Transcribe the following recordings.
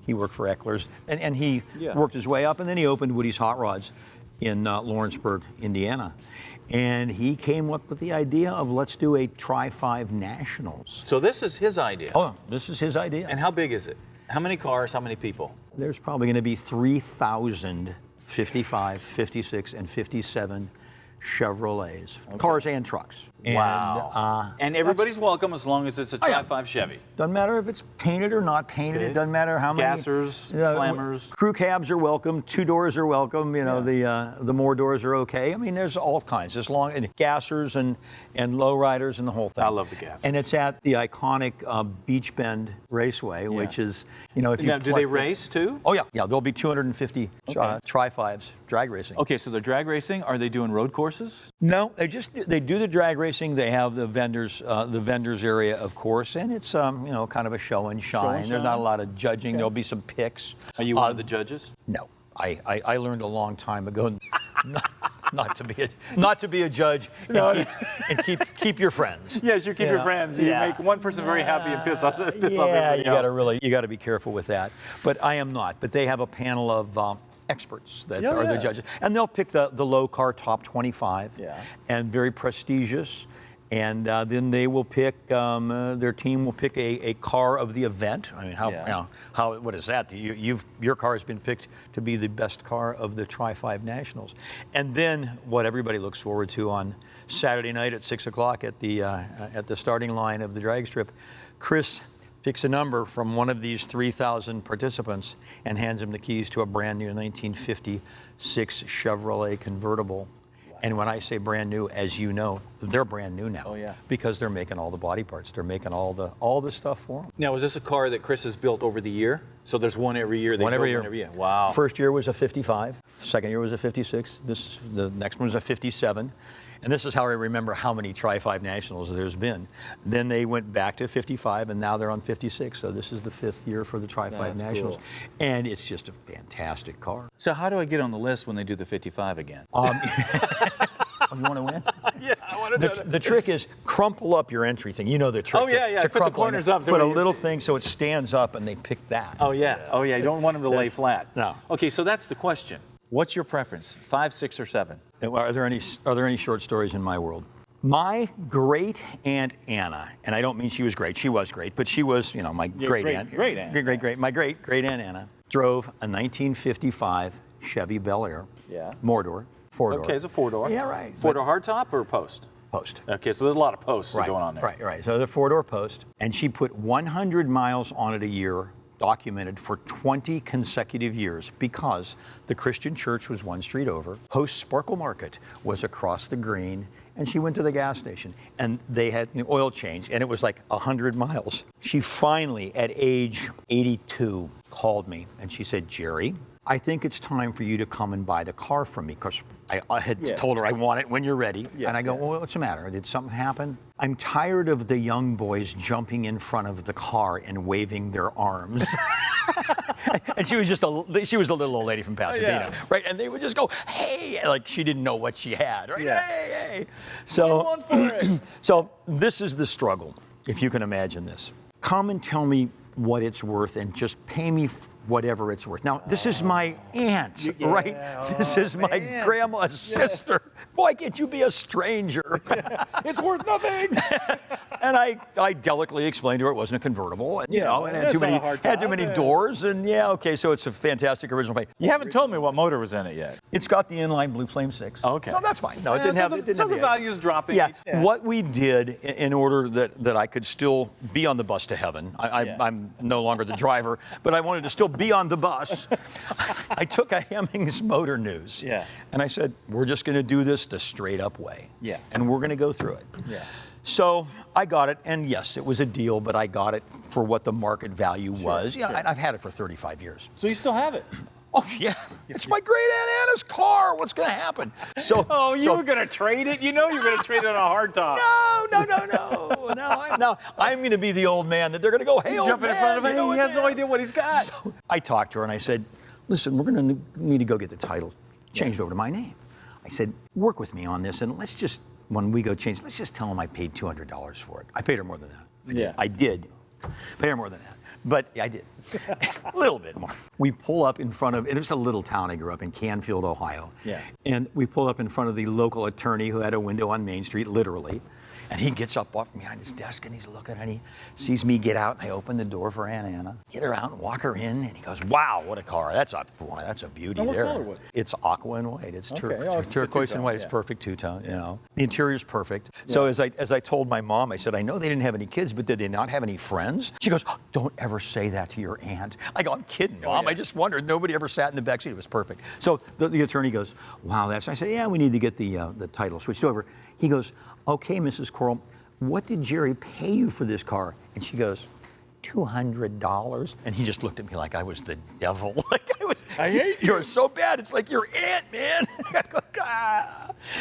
He worked for Eckler's, and he worked his way up, and then he opened Woody's Hot Rods in Lawrenceburg, Indiana. And he came up with the idea of let's do a Tri-5 Nationals. So this is his idea? Oh, this is his idea. And how big is it? How many cars, how many people? There's probably going to be 3,000 55, 56, and 57 Chevrolets, cars and trucks. Wow. And everybody's welcome as long as it's a Tri-5 Chevy. Doesn't matter if it's painted or not painted. It doesn't matter how many. Gassers, slammers. Crew cabs are welcome. 2 doors are welcome. You know, the more doors are okay. I mean, there's all kinds. As long and gassers and lowriders and the whole thing. I love the gassers. And it's at the iconic Beach Bend Raceway, which is, you know, if you now, do they race too? Oh yeah, there'll be 250 Tri-5s drag racing. Okay, so they're drag racing. Are they doing road courses? No, they do the drag racing. They have the vendors area, of course, and it's you know, kind of a show and shine. There's not a lot of judging. There'll be some picks. Are you one of the judges? No, I learned a long time ago not to be a judge and keep your friends. Yes, you keep your friends. You make one person very happy and piss off everybody else. You got to be careful with that. But I am not. But they have a panel of experts that are the judges, and they'll pick the low car top 25, and very prestigious. And then they will pick, their team will pick a car of the event. I mean, what is that? Your car has been picked to be the best car of the Tri-5 Nationals. And then what everybody looks forward to on Saturday night at 6 o'clock at the starting line of the drag strip, Chris picks a number from one of these 3,000 participants and hands him the keys to a brand new 1956 Chevrolet convertible. And when I say brand new, as you know, they're brand new now. Oh yeah. Because they're making all the body parts. They're making all the stuff for them. Now, is this a car that Chris has built over the year? So there's one every year. One every year. Wow. First year was a 55. Second year was a 56. The next one was a 57. And this is how I remember how many Tri-5 Nationals there's been. Then they went back to 55, and now they're on 56. So this is the 5th year for the Tri-5 Nationals. Cool. And it's just a fantastic car. So how do I get on the list when they do the 55 again? Oh, you want to win? Yeah, I want to do it. The trick is crumple up your entry thing. You know the trick. Oh, yeah. To put the corners up. Put a little thing so it stands up, and they pick that. Oh, yeah. Oh, yeah. You don't want them to lay flat. No. Okay, so that's the question. What's your preference, 5, 6, or 7? Are there any short stories in my world? My great aunt Anna, and I don't mean she was great. She was great, but she was, you know, my great aunt. My great aunt Anna drove a 1955 Chevy Bel Air. Yeah. 4-door. Okay, it's a 4-door. Yeah, right. 4-door hardtop or post? Post. Okay, so there's a lot of posts going on there. Right. So the 4-door post, and she put 100 miles on it a year, documented for 20 consecutive years, because the Christian church was one street over, Post Sparkle Market was across the green, and she went to the gas station, and they had an oil change, and it was like 100 miles. She finally, at age 82, called me, and she said, "Jerry, I think it's time for you to come and buy the car from me," because I had told her I want it when you're ready. And I go, "Well, what's the matter? Did something happen?" "I'm tired of the young boys jumping in front of the car and waving their arms." And she was a little old lady from Pasadena, right? And they would just go, "Hey," like she didn't know what she had, right? Yeah. Hey. So, so this is the struggle, if you can imagine this. Come and tell me what it's worth, and just pay me whatever it's worth. Now, this is my aunt, right? This is my grandma's sister. Why can't you be a stranger? It's worth nothing. And I delicately explained to her it wasn't a convertible, and, you know, and had too many doors, and so it's a fantastic original paint. You haven't told me what motor was in it yet. It's got the inline Blue Flame 6. Okay. So that's fine. No, it didn't have the value's dropping. Yeah. What we did in order that I could still be on the bus to heaven, I'm no longer the driver, but I wanted to still be on the bus. I took a Hemmings Motor News. Yeah. And I said, we're just going to do this the straight up way. Yeah. And we're going to go through it. Yeah. So I got it, and yes, it was a deal, but I got it for what the market value was. Yeah, I've had it for 35 years. So you still have it? Oh yeah, it's my great Aunt Anna's car. What's going to happen? So, you were going to trade it? You know you're going to trade it on a hardtop. No, I'm going to be the old man that they're going to go, "Hey, old jump man, in front of him. He has no idea what he's got." So I talked to her and I said, "Listen, we're going to need to go get the title changed over to my name." I said, "Work with me on this, and let's just, when we go change, let's just tell them I paid $200 for it." I paid her more than that. I did. Pay her more than that. But I did. A little bit more. We pull up in front of, and it's a little town I grew up in, Canfield, Ohio. Yeah. And we pull up in front of the local attorney who had a window on Main Street, literally. And he gets up off behind his desk and he's looking and he sees me get out and I open the door for Aunt Anna, get her out and walk her in and he goes, wow, what a car. That's a beauty now, there. what color was it? It's aqua and white. It's It's turquoise and white. It's perfect two-tone, you know. The interior's perfect. So as I told my mom, I said, I know they didn't have any kids, but did they not have any friends? She goes, oh, don't ever say that to your aunt. I go, I'm kidding, Mom. I just wondered. Nobody ever sat in the back seat. It was perfect. So the attorney goes, wow, that's nice. I said, yeah, we need to get the title switched over. He goes, okay, Mrs. Coral, what did Jerry pay you for this car? And she goes, $200. And he just looked at me like I was the devil. I hate you. You're so bad. It's like your aunt, man.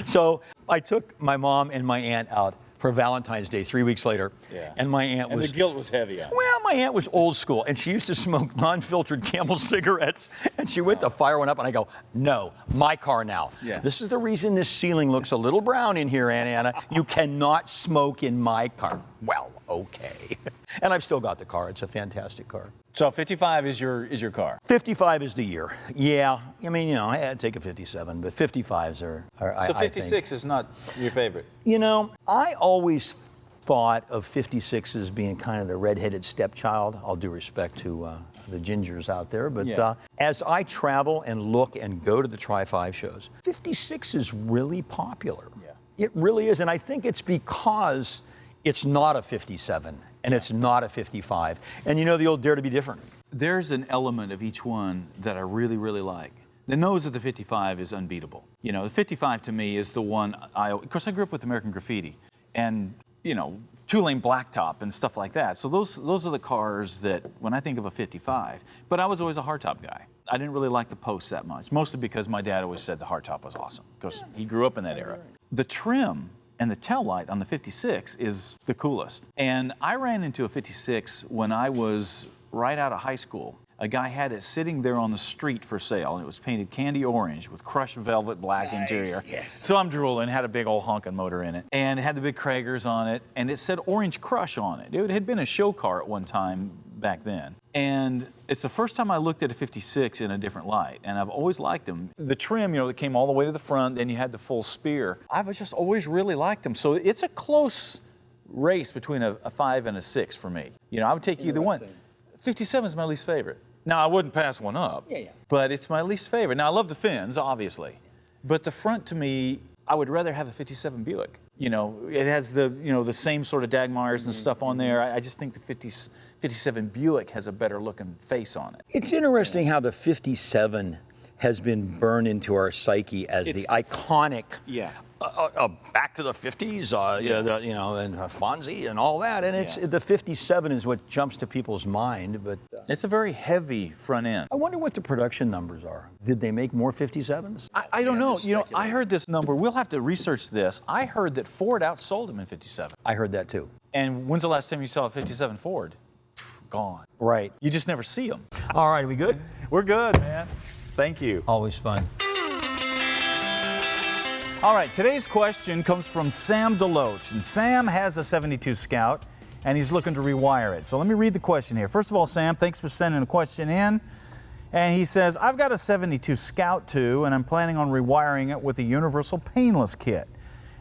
So I took my mom and my aunt out for Valentine's Day 3 weeks later. Yeah. And my aunt was... the guilt was heavy on it. Well, my aunt was old school, and she used to smoke non-filtered Camel cigarettes, and she went to fire one up, and I go, no, my car now. Yeah. This is the reason this ceiling looks a little brown in here, Aunt Anna. You cannot smoke in my car. Well, okay. And I've still got the car. It's a fantastic car. So 55 is your car. 55 is the year. Yeah, I mean, you know, I had to take a 57, but 55s are So 56 is not your favorite. You know, I always thought of 56 as being kind of the redheaded stepchild. All due respect to the gingers out there, but as I travel and look and go to the Tri-5 shows, 56 is really popular. Yeah. It really is, and I think it's because it's not a 57 and it's not a 55. And you know the old dare to be different. There's an element of each one that I really, really like. The nose of the 55 is unbeatable. You know, the 55 to me is the one, of course I grew up with American Graffiti and, you know, two-lane blacktop and stuff like that. So those are the cars that, when I think of a 55, but I was always a hardtop guy. I didn't really like the posts that much, mostly because my dad always said the hardtop was awesome, because he grew up in that era. The trim and the tail light on the 56 is the coolest. And I ran into a 56 when I was right out of high school. A guy had it sitting there on the street for sale, and it was painted candy orange with crushed velvet black interior. Yes. So I'm drooling, had a big old honking motor in it, and it had the big Kragers on it, and it said Orange Crush on it. It had been a show car at one time back then. And it's the first time I looked at a 56 in a different light, and I've always liked them. The trim, you know, that came all the way to the front, then you had the full spear. I've just always really liked them. So it's a close race between a 5 and a 6 for me. You know, I would take either one. 57 is my least favorite. Now, I wouldn't pass one up, but it's my least favorite. Now, I love the fins, obviously, but the front, to me, I would rather have a 57 Buick. You know, it has the, you know, the same sort of Dagmars and stuff on there. I just think the 57 Buick has a better looking face on it. It's interesting how the 57 has been burned into our psyche as the iconic back to the 50s, you know, and Fonzie and all that. And it's the 57 is what jumps to people's mind. But it's a very heavy front end. I wonder what the production numbers are. Did they make more 57s? I don't know. You know, I heard this number. We'll have to research this. I heard that Ford outsold them in 57. I heard that too. And when's the last time you saw a 57 Ford? Gone. Right. You just never see them. All right, are we good? We're good, man. Thank you. Always fun. All right, today's question comes from Sam DeLoach, and Sam has a 72 Scout, and he's looking to rewire it. So let me read the question here. First of all, Sam, thanks for sending a question in. And he says, I've got a 72 Scout 2, and I'm planning on rewiring it with a universal painless kit.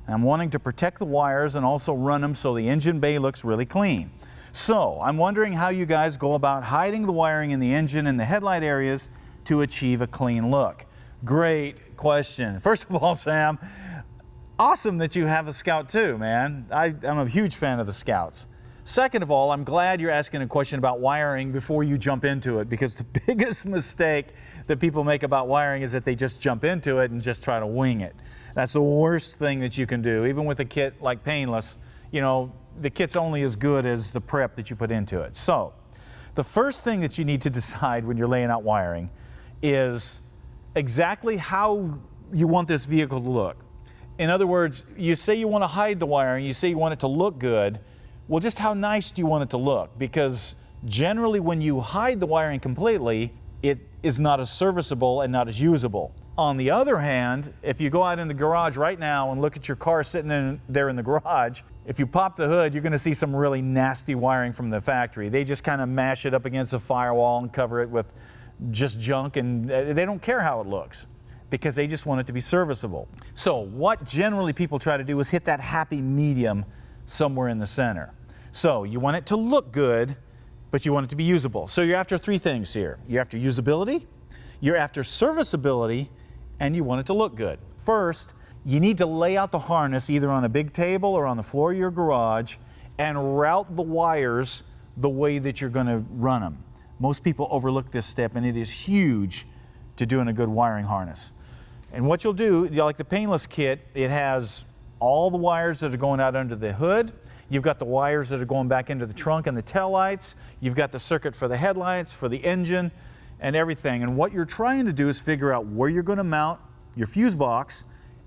And I'm wanting to protect the wires and also run them so the engine bay looks really clean. So I'm wondering how you guys go about hiding the wiring in the engine and the headlight areas to achieve a clean look. Great question. First of all, Sam, awesome that you have a Scout 2, man. I'm a huge fan of the Scouts. Second of all, I'm glad you're asking a question about wiring before you jump into it, because the biggest mistake that people make about wiring is that they just jump into it and just try to wing it. That's the worst thing that you can do. Even with a kit like painless, you know, the kit's only as good as the prep that you put into it. So the first thing that you need to decide when you're laying out wiring is exactly how you want this vehicle to look. In other words, you say you want to hide the wiring, you say you want it to look good. Well, just how nice do you want it to look? Because generally when you hide the wiring completely, it is not as serviceable and not as usable. On the other hand, if you go out in the garage right now and look at your car sitting in there in the garage, If you pop the hood, you're going to see some really nasty wiring from the factory. They just kind of mash it up against a firewall and cover it with just junk, and they don't care how it looks because they just want it to be serviceable. So what generally people try to do is hit that happy medium somewhere in the center. So you want it to look good, but you want it to be usable. So you're after three things here. You're after usability, you're after serviceability, and you want it to look good. First, you need to lay out the harness either on a big table or on the floor of your garage and route the wires the way that you're going to run them. Most people overlook this step, and it is huge to doing a good wiring harness. And what you'll do, like the painless kit, it has all the wires that are going out under the hood. You've got the wires that are going back into the trunk and the taillights. You've got the circuit for the headlights, for the engine, and everything. And what you're trying to do is figure out where you're going to mount your fuse box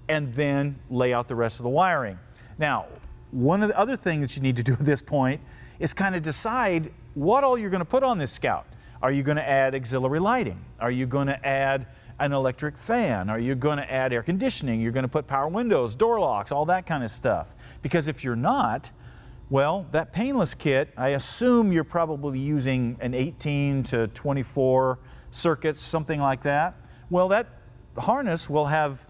and then lay out the rest of the wiring. Now, one of the other things that you need to do at this point is kind of decide what all you're going to put on this Scout. Are you going to add auxiliary lighting? Are you going to add an electric fan? Are you going to add air conditioning? You're going to put power windows, door locks, all that kind of stuff. Because if you're not, well, that painless kit, I assume you're probably using an 18 to 24 circuits, something like that. Well, that harness will have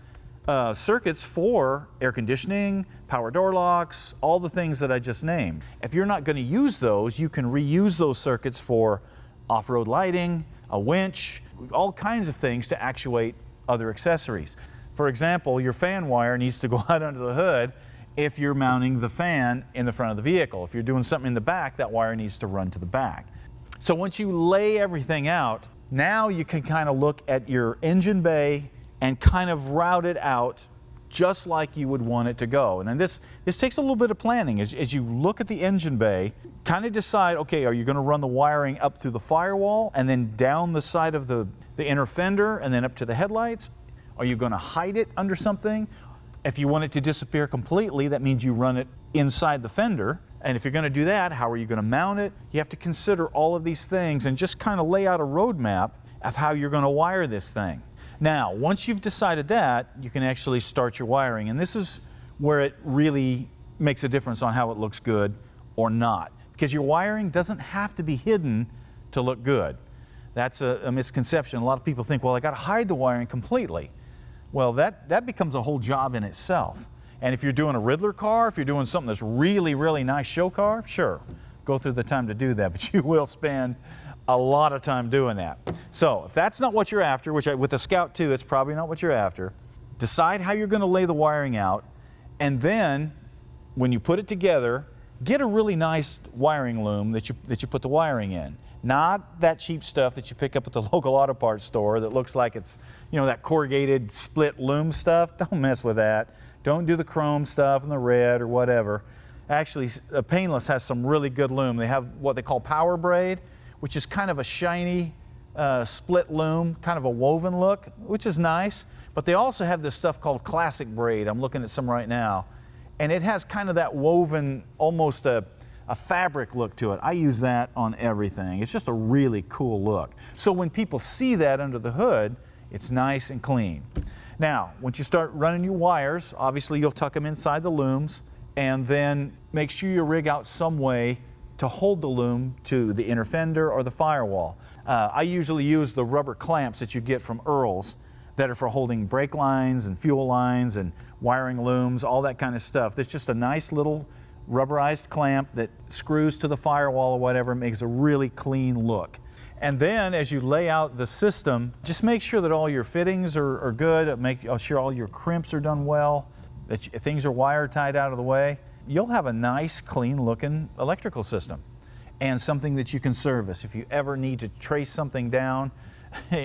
circuits for air conditioning, power door locks, all the things that I just named. If you're not going to use those, you can reuse those circuits for off-road lighting, a winch, all kinds of things to actuate other accessories. For example, your fan wire needs to go out under the hood if you're mounting the fan in the front of the vehicle. If you're doing something in the back, that wire needs to run to the back. So once you lay everything out, now you can kind of look at your engine bay and kind of route it out just like you would want it to go. And then this takes a little bit of planning. As you look at the engine bay, kind of decide, okay, are you going to run the wiring up through the firewall and then down the side of the inner fender and then up to the headlights? Are you going to hide it under something? If you want it to disappear completely, that means you run it inside the fender. And if you're going to do that, how are you going to mount it? You have to consider all of these things and just kind of lay out a roadmap of how you're going to wire this thing. Now, once you've decided that, you can actually start your wiring. And this is where it really makes a difference on how it looks good or not. Because your wiring doesn't have to be hidden to look good. That's a misconception. A lot of people think, well, I got to hide the wiring completely. Well, that becomes a whole job in itself. And if you're doing a Riddler car, if you're doing something that's really, really nice show car, sure, go through the time to do that, but you will spend a lot of time doing that. So if that's not what you're after, which with the Scout 2, it's probably not what you're after, decide how you're going to lay the wiring out, and then when you put it together, get a really nice wiring loom that you put the wiring in. Not that cheap stuff that you pick up at the local auto parts store that looks like it's, you know, that corrugated split loom stuff. Don't mess with that. Don't do the chrome stuff and the red or whatever. Actually, Painless has some really good loom. They have what they call power braid, which is kind of a shiny split loom, kind of a woven look, which is nice. But they also have this stuff called classic braid. I'm looking at some right now. And it has kind of that woven, almost a fabric look to it. I use that on everything. It's just a really cool look. So when people see that under the hood, it's nice and clean. Now, once you start running your wires, obviously you'll tuck them inside the looms, and then make sure you rig out some way to hold the loom to the inner fender or the firewall. I usually use the rubber clamps that you get from Earl's that are for holding brake lines and fuel lines and wiring looms, all that kind of stuff. There's just a nice little rubberized clamp that screws to the firewall or whatever, makes a really clean look. And then as you lay out the system, just make sure that all your fittings are good, make sure all your crimps are done well, that things are wire tied out of the way. You'll have a nice, clean looking electrical system and something that you can service. If you ever need to trace something down,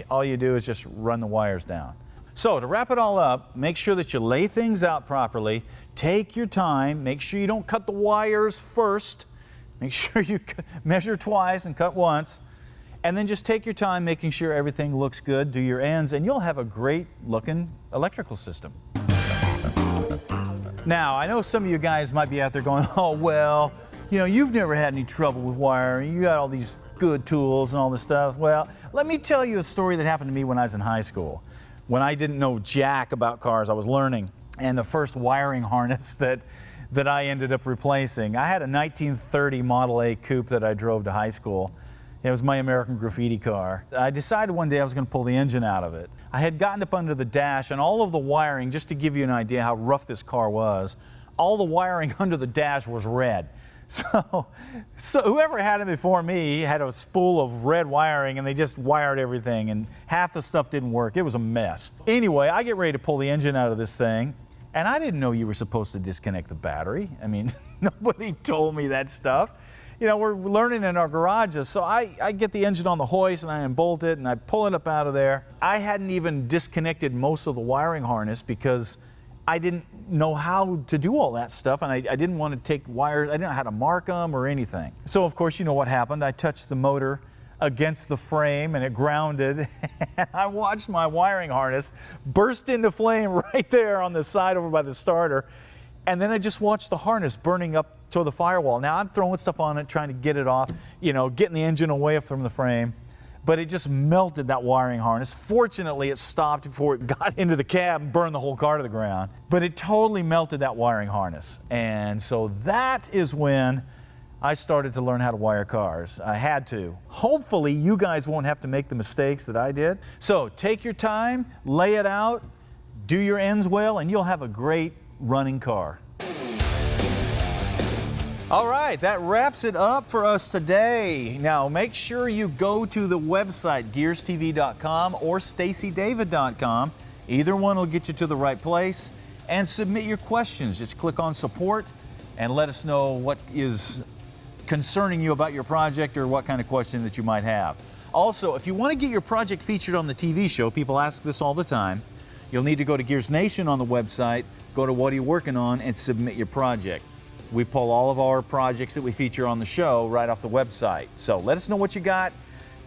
all you do is just run the wires down. So to wrap it all up, make sure that you lay things out properly, take your time, make sure you don't cut the wires first, make sure you measure twice and cut once, and then just take your time making sure everything looks good, do your ends, and you'll have a great looking electrical system. Now, I know some of you guys might be out there going, oh, well, you know, you've never had any trouble with wiring, you got all these good tools and all this stuff. Well, let me tell you a story that happened to me when I was in high school. When I didn't know jack about cars, I was learning. And the first wiring harness that that I ended up replacing. I had a 1930 Model-A Coupe that I drove to high school. It was my American Graffiti car. I decided one day I was going to pull the engine out of it. I had gotten up under the dash, and all of the wiring, just to give you an idea how rough this car was, all the wiring under the dash was red. So whoever had it before me had a spool of red wiring, and they just wired everything, and half the stuff didn't work. It was a mess. Anyway, I get ready to pull the engine out of this thing, and I didn't know you were supposed to disconnect the battery. I mean, nobody told me that stuff. You know, we're learning in our garages. So I get the engine on the hoist and I unbolt it and I pull it up out of there. I hadn't even disconnected most of the wiring harness because I didn't know how to do all that stuff, and I didn't want to take wires, I didn't know how to mark them or anything. So of course, you know what happened. I touched the motor against the frame and it grounded, and I watched my wiring harness burst into flame right there on the side over by the starter. And then I just watched the harness burning up to the firewall. Now I'm throwing stuff on it, trying to get it off, you know, getting the engine away from the frame. But it just melted that wiring harness. Fortunately, it stopped before it got into the cab and burned the whole car to the ground. But it totally melted that wiring harness. And so that is when I started to learn how to wire cars. I had to. Hopefully, you guys won't have to make the mistakes that I did. So take your time, lay it out, do your ends well, and you'll have a great running car. All right, that wraps it up for us today. Now, make sure you go to the website, gearstv.com or staceydavid.com. Either one will get you to the right place. And submit your questions. Just click on support and let us know what is concerning you about your project or what kind of question that you might have. Also, if you want to get your project featured on the TV show, people ask this all the time, you'll need to go to Gears Nation on the website, go to What Are You Working On, and submit your project. We pull all of our projects that we feature on the show right off the website. So let us know what you got.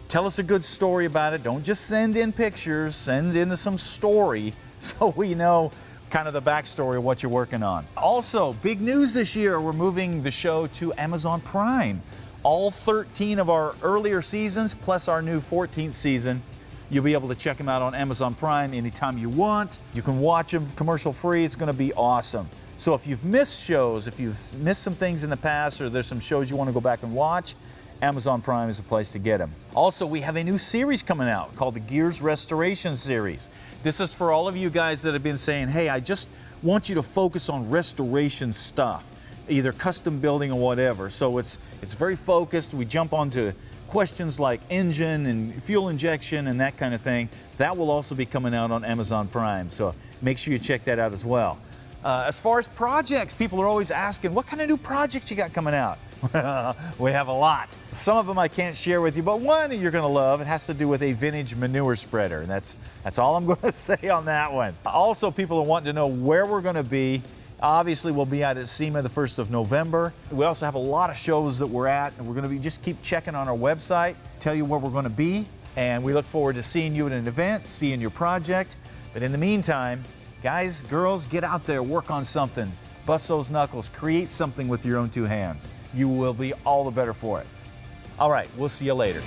Tell us a good story about it. Don't just send in pictures, send in some story so we know kind of the backstory of what you're working on. Also, big news this year, we're moving the show to Amazon Prime. All 13 of our earlier seasons, plus our new 14th season, you'll be able to check them out on Amazon Prime anytime you want. You can watch them commercial free. It's going to be awesome. So if you've missed shows, if you've missed some things in the past, or there's some shows you want to go back and watch, Amazon Prime is the place to get them. Also, we have a new series coming out called the Gears Restoration Series. This is for all of you guys that have been saying, hey, I just want you to focus on restoration stuff, either custom building or whatever. So it's very focused. We jump onto questions like engine and fuel injection and that kind of thing. That will also be coming out on Amazon Prime. So make sure you check that out as well. As far as projects, people are always asking, what kind of new projects you got coming out? We have a lot. Some of them I can't share with you, but one you're going to love. It has to do with a vintage manure spreader, and that's all I'm going to say on that one. Also, people are wanting to know where we're going to be. Obviously, we'll be out at SEMA the 1st of November. We also have a lot of shows that we're at, and we're going to be just keep checking on our website, tell you where we're going to be, and we look forward to seeing you at an event, seeing your project. But in the meantime, guys, girls, get out there, work on something, bust those knuckles, create something with your own two hands. You will be all the better for it. All right, we'll see you later.